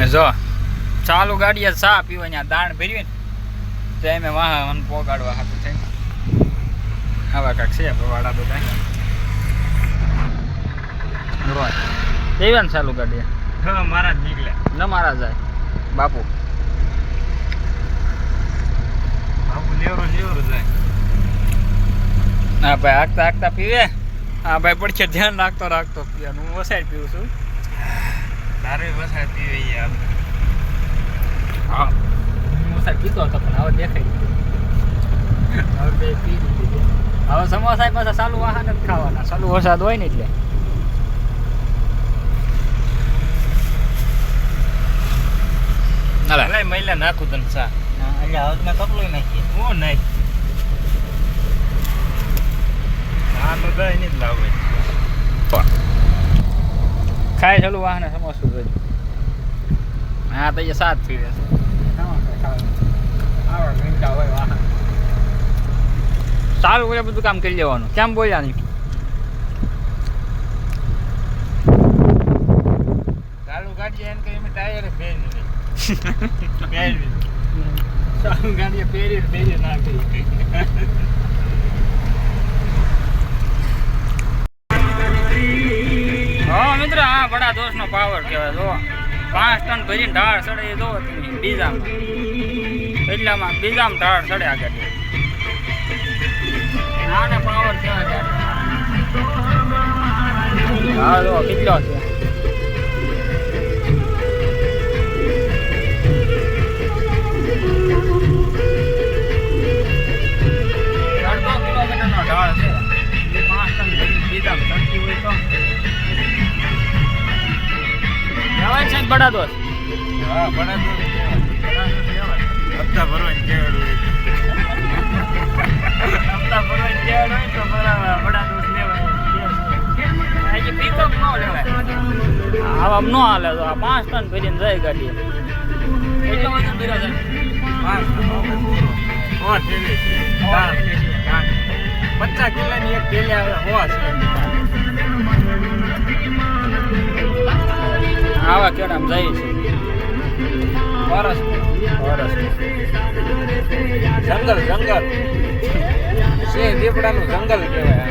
જો ચાલુ ગાડીએ ચા પીવા ત્યાં દાણ ભર્યું ને તો એમ વાહન પોગાડવા હાથું થઈ આવા કાંક છે વાળા બધા એવા ને ચાલુ ગાડીએ હા મારા જ નીકળ્યા ન મારા જાય બાપુ લેવરો જાય હા ભાઈ આગતા આગતા પીવે હા ભાઈ પડખે ધ્યાન રાખતો પીવે હું વસાઈ પીવું છું તારે વસાઈ પીવે યાર હા હું વસાઈ પીતો હતો પણ હવે દેખાય હવે બે પી દીધી હવે સમોસા પાછા ચાલુ વાહન જ ખાવાના ચાલુ વરસાદ હોય ને એટલે અલા મહિલા નાખું તને સા એટલે હવે મેં કપલું નાખીએ હું નહીં હા તો દહીં નહીં જ લાવે ખાય ચાલુ વાહન સમોસું જોઈ હા તો એ સાત પીવે છે હોય વાહન સારું એ બધું કામ કરી લેવાનું કેમ બોલ્યા નહીં ચાલુ ગાડી એને કઈ ટાયર ફેરવી ફેરવી ચાલુ ગાડીએ પહેરી નાખી હા મિત્ર આ બડા દોસ્તનો પાવર કહેવાય જો 5 ટન ભરીને ઢાળ ચડે એ જોવો તમે બીજામાં એટલામાં બીજામાં ઢાળ ચડે આગળ આને પાવર કહેવાય હા જો કેટલો છે ઢાળ છે 5 ટન ભરીને બીજામાં ચડતી હોય તો જવાય છે બડા દોસ્ત હા બડા દોસ્ત હપ્તા ભરવાની કેવડ હપ્તા ભરવાની કેવડ હોય તો બરાબર બડા દોસ્ત લેવાય આજે પિકઅપ ન લેવાય આવા ન હાલે તો આ 5 ટન ભરીને જાય ગાડી એટલો બધો ભર્યો છે 50 કિલોની એક થેલી આવે હોવા છે આવા કેડામાં જાય છે વરસ જંગલ સિંહ દીપડાનું જંગલ કહેવાય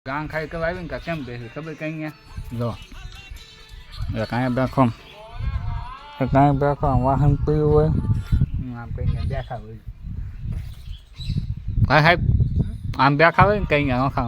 ગાં ખાઈ કે આવીને કા કેમ બેસી ખબર કઈ અહીંયા જો કાંઈ બેઠો વાહન પીવું હોય આમ કઈ બેઠા હોય કાંઈ સાહેબ આમ બેઠા હોય ને કઈ ન ખાવા